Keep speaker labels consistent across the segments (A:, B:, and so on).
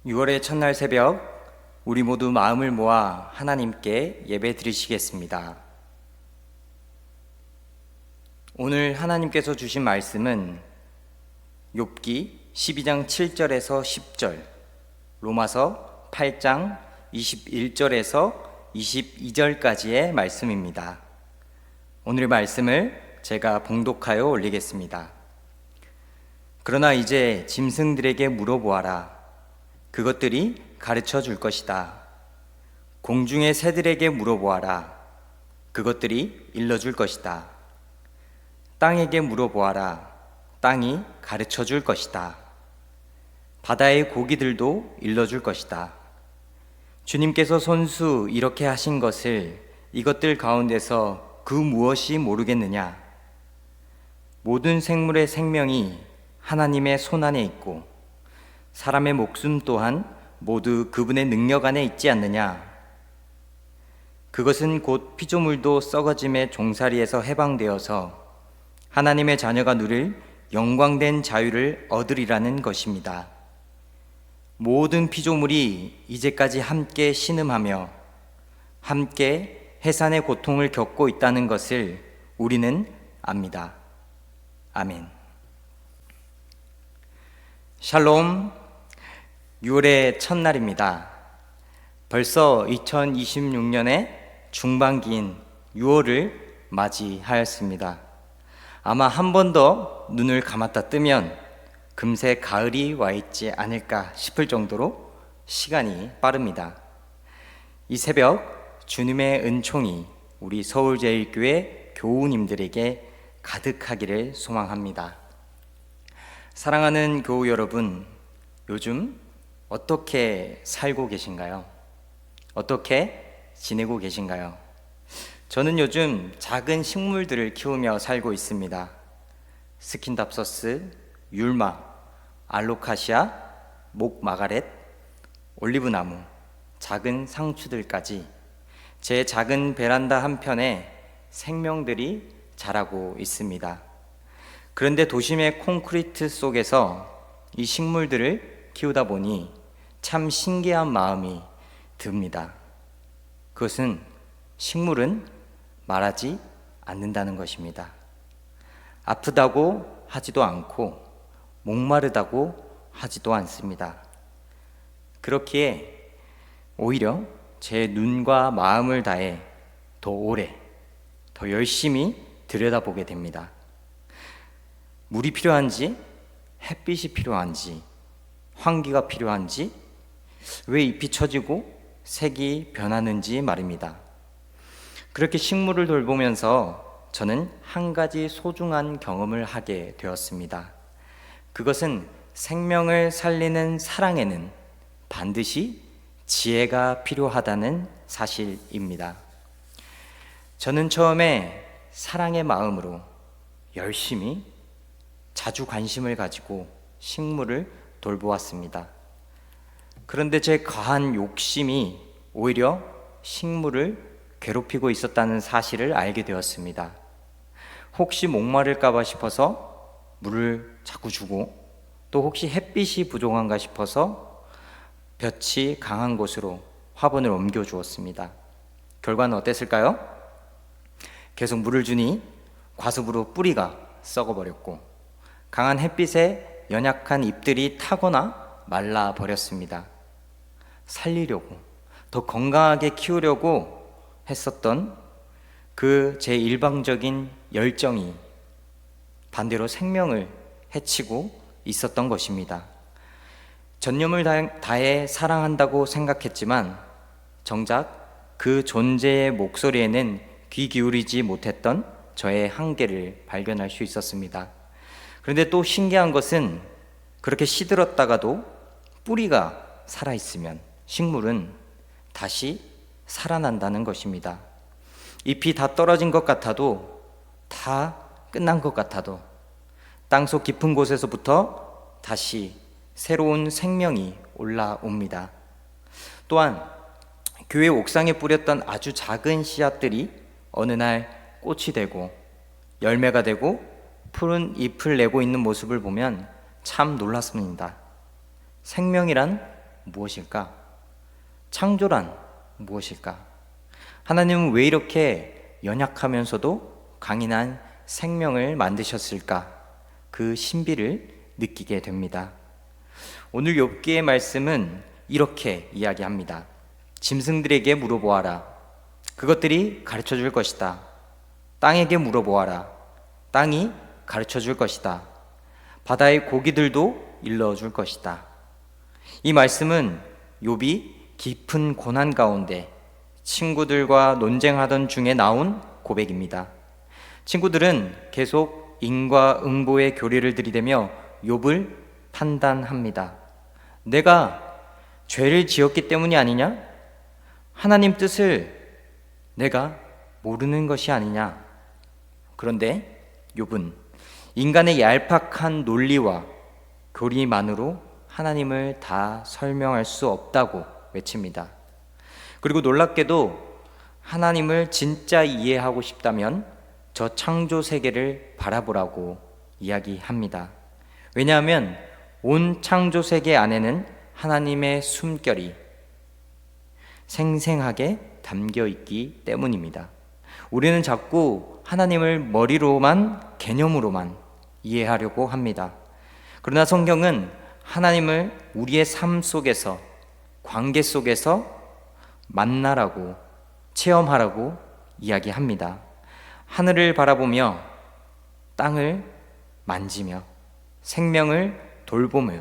A: 6월의 첫날 새벽, 우리 모두 마음을 모아 하나님께 예배 드리시겠습니다. 오늘 하나님께서 주신 말씀은 욥기 12장 7절에서 10절, 로마서 8장 21절에서 22절까지의 말씀입니다. 오늘의 말씀을 제가 봉독하여 올리겠습니다. 그러나 이제 짐승들에게 물어보아라. 그것들이 가르쳐 줄 것이다. 공중의 새들에게 물어보아라. 그것들이 일러줄 것이다. 땅에게 물어보아라. 땅이 가르쳐 줄 것이다. 바다의 고기들도 일러줄 것이다. 주님께서 손수 이렇게 하신 것을 이것들 가운데서 그 무엇이 모르겠느냐? 모든 생물의 생명이 하나님의 손 안에 있고 사람의 목숨 또한 모두 그분의 능력 안에 있지 않느냐? 그것은 곧 피조물도 썩어짐의 종살이에서 해방되어서 하나님의 자녀가 누릴 영광된 자유를 얻으리라는 것입니다. 모든 피조물이 이제까지 함께 신음하며 함께 해산의 고통을 겪고 있다는 것을 우리는 압니다. 아멘. 샬롬. 6월의 첫날입니다. 벌써 2026년의 중반기인 6월을 맞이하였습니다. 아마 한 번 더 눈을 감았다 뜨면 금세 가을이 와 있지 않을까 싶을 정도로 시간이 빠릅니다. 이 새벽 주님의 은총이 우리 서울제일교회 교우님들에게 가득하기를 소망합니다. 사랑하는 교우 여러분, 요즘 어떻게 살고 계신가요? 어떻게 지내고 계신가요? 저는 요즘 작은 식물들을 키우며 살고 있습니다. 스킨답서스, 율마, 알로카시아, 목마가렛, 올리브나무, 작은 상추들까지 제 작은 베란다 한편에 생명들이 자라고 있습니다. 그런데 도심의 콘크리트 속에서 이 식물들을 키우다 보니 참 신기한 마음이 듭니다. 그것은 식물은 말하지 않는다는 것입니다. 아프다고 하지도 않고 목마르다고 하지도 않습니다. 그렇기에 오히려 제 눈과 마음을 다해 더 오래, 더 열심히 들여다보게 됩니다. 물이 필요한지, 햇빛이 필요한지, 환기가 필요한지, 왜 잎이 처지고 색이 변하는지 말입니다. 그렇게 식물을 돌보면서 저는 한 가지 소중한 경험을 하게 되었습니다. 그것은 생명을 살리는 사랑에는 반드시 지혜가 필요하다는 사실입니다. 저는 처음에 사랑의 마음으로 열심히 자주 관심을 가지고 식물을 돌보았습니다. 그런데 제 과한 욕심이 오히려 식물을 괴롭히고 있었다는 사실을 알게 되었습니다. 혹시 목마를까봐 싶어서 물을 자꾸 주고, 또 혹시 햇빛이 부족한가 싶어서 볕이 강한 곳으로 화분을 옮겨 주었습니다. 결과는 어땠을까요? 계속 물을 주니 과습으로 뿌리가 썩어버렸고, 강한 햇빛에 연약한 잎들이 타거나 말라버렸습니다. 살리려고, 더 건강하게 키우려고 했었던 그 제 일방적인 열정이 반대로 생명을 해치고 있었던 것입니다. 전념을 다해 사랑한다고 생각했지만 정작 그 존재의 목소리에는 귀 기울이지 못했던 저의 한계를 발견할 수 있었습니다. 그런데 또 신기한 것은 그렇게 시들었다가도 뿌리가 살아있으면 식물은 다시 살아난다는 것입니다. 잎이 다 떨어진 것 같아도, 다 끝난 것 같아도 땅속 깊은 곳에서부터 다시 새로운 생명이 올라옵니다. 또한 교회 옥상에 뿌렸던 아주 작은 씨앗들이 어느 날 꽃이 되고 열매가 되고 푸른 잎을 내고 있는 모습을 보면 참 놀랐습니다. 생명이란 무엇일까? 창조란 무엇일까? 하나님은 왜 이렇게 연약하면서도 강인한 생명을 만드셨을까? 그 신비를 느끼게 됩니다. 오늘 욥기의 말씀은 이렇게 이야기합니다. 짐승들에게 물어보아라. 그것들이 가르쳐 줄 것이다. 땅에게 물어보아라. 땅이 가르쳐 줄 것이다. 바다의 고기들도 일러줄 것이다. 이 말씀은 욥이 깊은 고난 가운데 친구들과 논쟁하던 중에 나온 고백입니다. 친구들은 계속 인과응보의 교리를 들이대며 욥을 판단합니다. 내가 죄를 지었기 때문이 아니냐? 하나님 뜻을 내가 모르는 것이 아니냐? 그런데 욥은 인간의 얄팍한 논리와 교리만으로 하나님을 다 설명할 수 없다고 외칩니다. 그리고 놀랍게도 하나님을 진짜 이해하고 싶다면 저 창조 세계를 바라보라고 이야기합니다. 왜냐하면 온 창조 세계 안에는 하나님의 숨결이 생생하게 담겨 있기 때문입니다. 우리는 자꾸 하나님을 머리로만, 개념으로만 이해하려고 합니다. 그러나 성경은 하나님을 우리의 삶 속에서, 관계 속에서 만나라고, 체험하라고 이야기합니다. 하늘을 바라보며 땅을 만지며 생명을 돌보며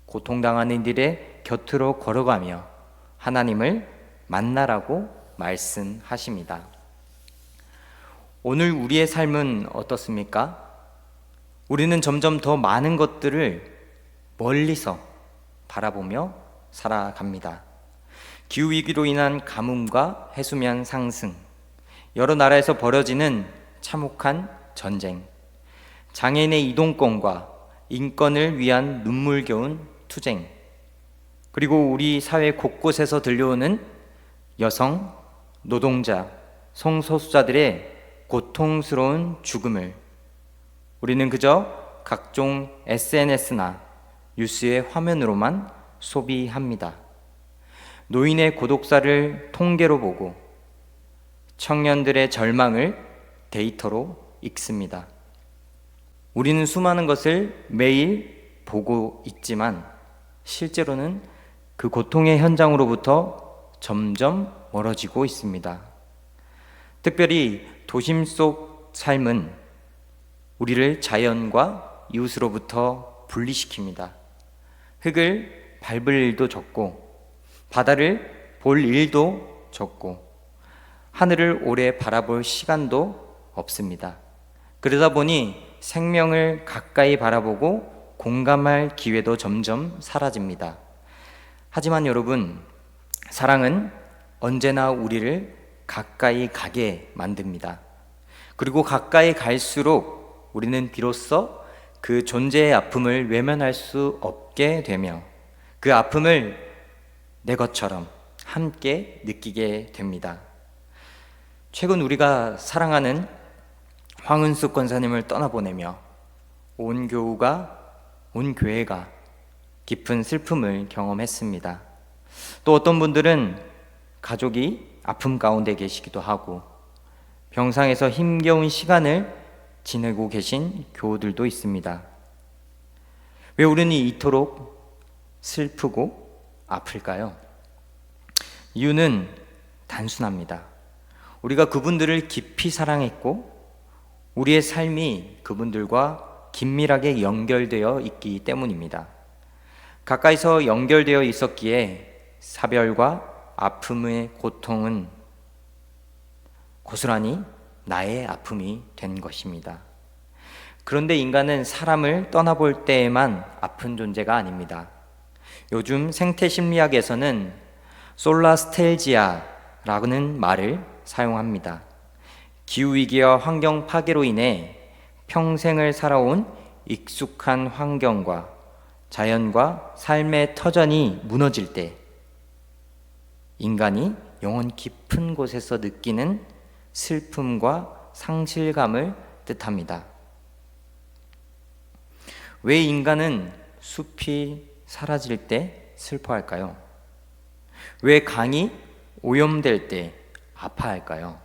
A: 고통당하는 이들의 곁으로 걸어가며 하나님을 만나라고 말씀하십니다. 오늘 우리의 삶은 어떻습니까? 우리는 점점 더 많은 것들을 멀리서 바라보며 살아갑니다. 기후위기로 인한 가뭄과 해수면 상승, 여러 나라에서 벌어지는 참혹한 전쟁, 장애인의 이동권과 인권을 위한 눈물겨운 투쟁, 그리고 우리 사회 곳곳에서 들려오는 여성, 노동자, 성소수자들의 고통스러운 죽음을 우리는 그저 각종 SNS나 뉴스의 화면으로만 소비합니다. 노인의 고독사를 통계로 보고 청년들의 절망을 데이터로 읽습니다. 우리는 수많은 것을 매일 보고 있지만 실제로는 그 고통의 현장으로부터 점점 멀어지고 있습니다. 특별히 도심 속 삶은 우리를 자연과 이웃으로부터 분리시킵니다. 흙을 밟을 일도 적고 바다를 볼 일도 적고 하늘을 오래 바라볼 시간도 없습니다. 그러다 보니 생명을 가까이 바라보고 공감할 기회도 점점 사라집니다. 하지만 여러분, 사랑은 언제나 우리를 가까이 가게 만듭니다. 그리고 가까이 갈수록 우리는 비로소 그 존재의 아픔을 외면할 수 없게 되며 그 아픔을 내 것처럼 함께 느끼게 됩니다. 최근 우리가 사랑하는 황은숙 권사님을 떠나보내며 온 교회가 깊은 슬픔을 경험했습니다. 또 어떤 분들은 가족이 아픔 가운데 계시기도 하고 병상에서 힘겨운 시간을 지내고 계신 교우들도 있습니다. 왜 우리는 이토록 슬프고 아플까요? 이유는 단순합니다. 우리가 그분들을 깊이 사랑했고 우리의 삶이 그분들과 긴밀하게 연결되어 있기 때문입니다. 가까이서 연결되어 있었기에 사별과 아픔의 고통은 고스란히 나의 아픔이 된 것입니다. 그런데 인간은 사람을 떠나볼 때에만 아픈 존재가 아닙니다. 요즘 생태심리학에서는 솔라스텔지아라는 말을 사용합니다. 기후위기와 환경 파괴로 인해 평생을 살아온 익숙한 환경과 자연과 삶의 터전이 무너질 때 인간이 영혼 깊은 곳에서 느끼는 슬픔과 상실감을 뜻합니다. 왜 인간은 숲이 사라질 때 슬퍼할까요? 왜 강이 오염될 때 아파할까요?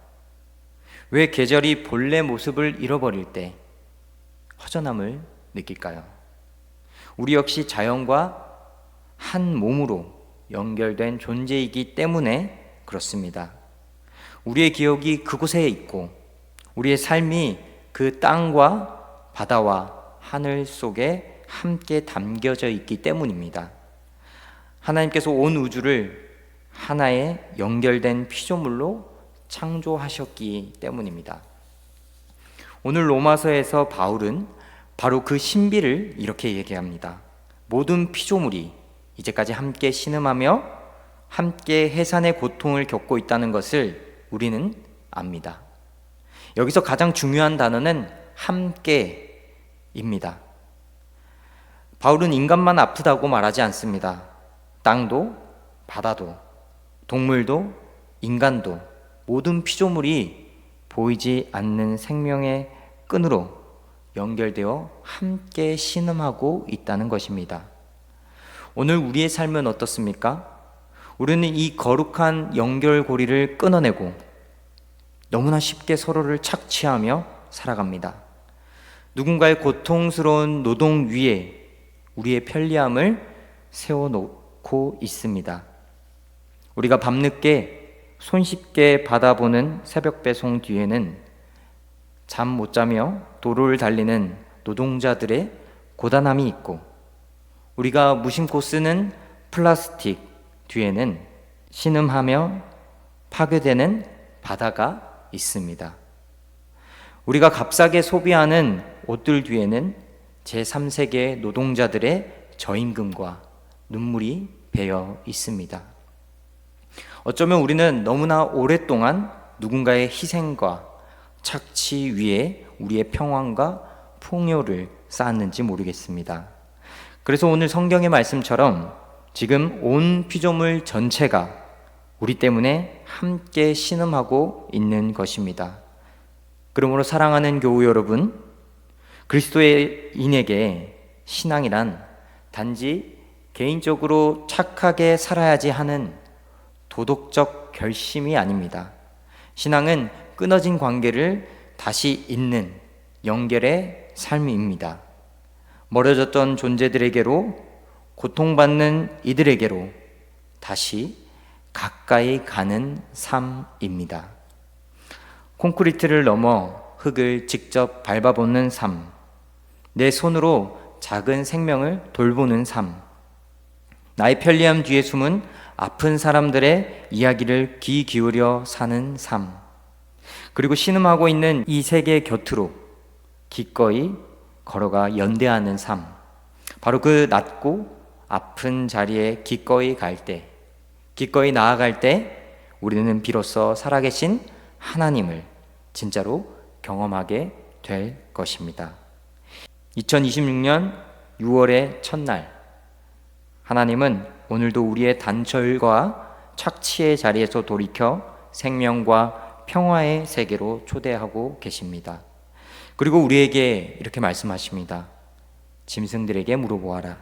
A: 왜 계절이 본래 모습을 잃어버릴 때 허전함을 느낄까요? 우리 역시 자연과 한 몸으로 연결된 존재이기 때문에 그렇습니다. 우리의 기억이 그곳에 있고 우리의 삶이 그 땅과 바다와 하늘 속에 함께 담겨져 있기 때문입니다. 하나님께서 온 우주를 하나의 연결된 피조물로 창조하셨기 때문입니다. 오늘 로마서에서 바울은 바로 그 신비를 이렇게 얘기합니다. 모든 피조물이 이제까지 함께 신음하며 함께 해산의 고통을 겪고 있다는 것을 우리는 압니다. 여기서 가장 중요한 단어는 함께입니다. 바울은 인간만 아프다고 말하지 않습니다. 땅도, 바다도, 동물도, 인간도, 모든 피조물이 보이지 않는 생명의 끈으로 연결되어 함께 신음하고 있다는 것입니다. 오늘 우리의 삶은 어떻습니까? 우리는 이 거룩한 연결고리를 끊어내고 너무나 쉽게 서로를 착취하며 살아갑니다. 누군가의 고통스러운 노동 위에 우리의 편리함을 세워놓고 있습니다. 우리가 밤늦게 손쉽게 받아보는 새벽 배송 뒤에는 잠 못 자며 도로를 달리는 노동자들의 고단함이 있고, 우리가 무심코 쓰는 플라스틱 뒤에는 신음하며 파괴되는 바다가 있습니다. 우리가 값싸게 소비하는 옷들 뒤에는 제3세계 노동자들의 저임금과 눈물이 배어 있습니다. 어쩌면 우리는 너무나 오랫동안 누군가의 희생과 착취 위에 우리의 평안과 풍요를 쌓았는지 모르겠습니다. 그래서 오늘 성경의 말씀처럼 지금 온 피조물 전체가 우리 때문에 함께 신음하고 있는 것입니다. 그러므로 사랑하는 교우 여러분, 그리스도인에게 신앙이란 단지 개인적으로 착하게 살아야지 하는 도덕적 결심이 아닙니다. 신앙은 끊어진 관계를 다시 잇는 연결의 삶입니다. 멀어졌던 존재들에게로, 고통받는 이들에게로 다시 가까이 가는 삶입니다. 콘크리트를 넘어 흙을 직접 밟아보는 삶, 내 손으로 작은 생명을 돌보는 삶, 나의 편리함 뒤에 숨은 아픈 사람들의 이야기를 귀 기울여 사는 삶, 그리고 신음하고 있는 이 세계 곁으로 기꺼이 걸어가 연대하는 삶, 바로 그 낮고 아픈 자리에 기꺼이 갈 때, 기꺼이 나아갈 때 우리는 비로소 살아계신 하나님을 진짜로 경험하게 될 것입니다. 2026년 6월의 첫날, 하나님은 오늘도 우리의 단절과 착취의 자리에서 돌이켜 생명과 평화의 세계로 초대하고 계십니다. 그리고 우리에게 이렇게 말씀하십니다. 짐승들에게 물어보아라.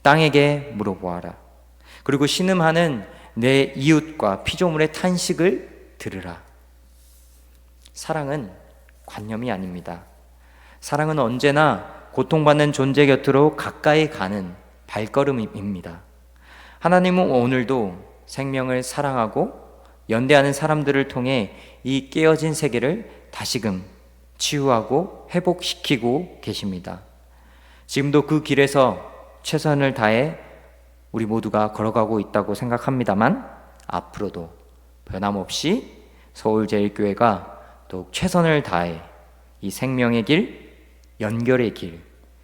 A: 땅에게 물어보아라. 그리고 신음하는 내 이웃과 피조물의 탄식을 들으라. 사랑은 관념이 아닙니다. 사랑은 언제나 고통받는 존재 곁으로 가까이 가는 발걸음입니다. 하나님은 오늘도 생명을 사랑하고 연대하는 사람들을 통해 이 깨어진 세계를 다시금 치유하고 회복시키고 계십니다. 지금도 그 길에서 최선을 다해 우리 모두가 걸어가고 있다고 생각합니다만, 앞으로도 변함없이 서울제일교회가 더욱 최선을 다해 이 생명의 길, 연결의 길,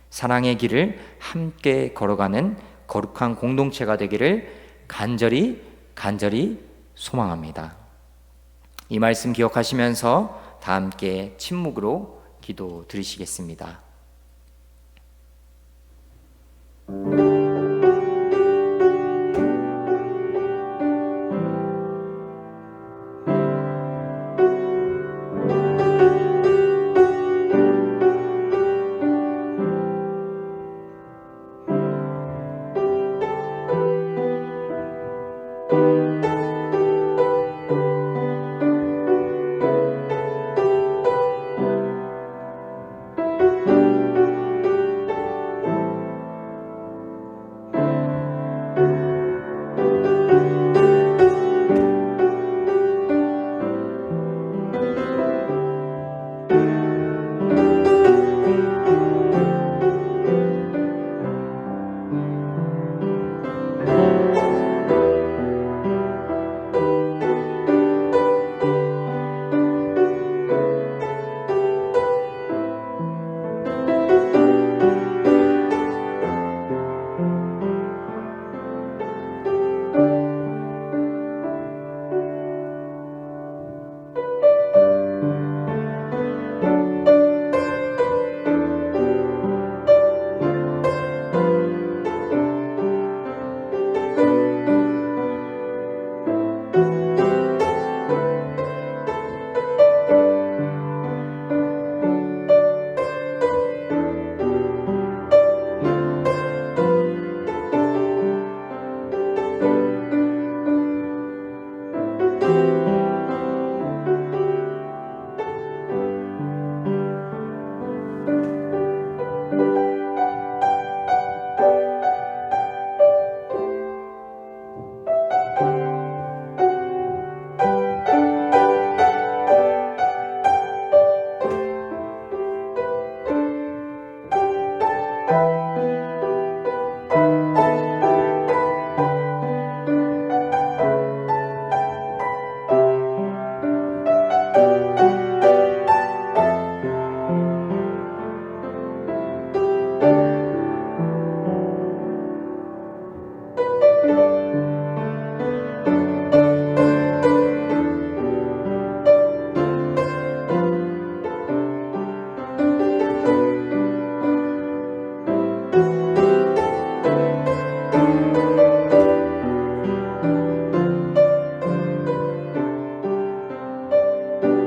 A: 사랑의 길을 함께 걸어가는 거룩한 공동체가 되기를 간절히 소망합니다. 이 말씀 기억하시면서 다 함께 침묵으로 기도 드리시겠습니다.
B: 주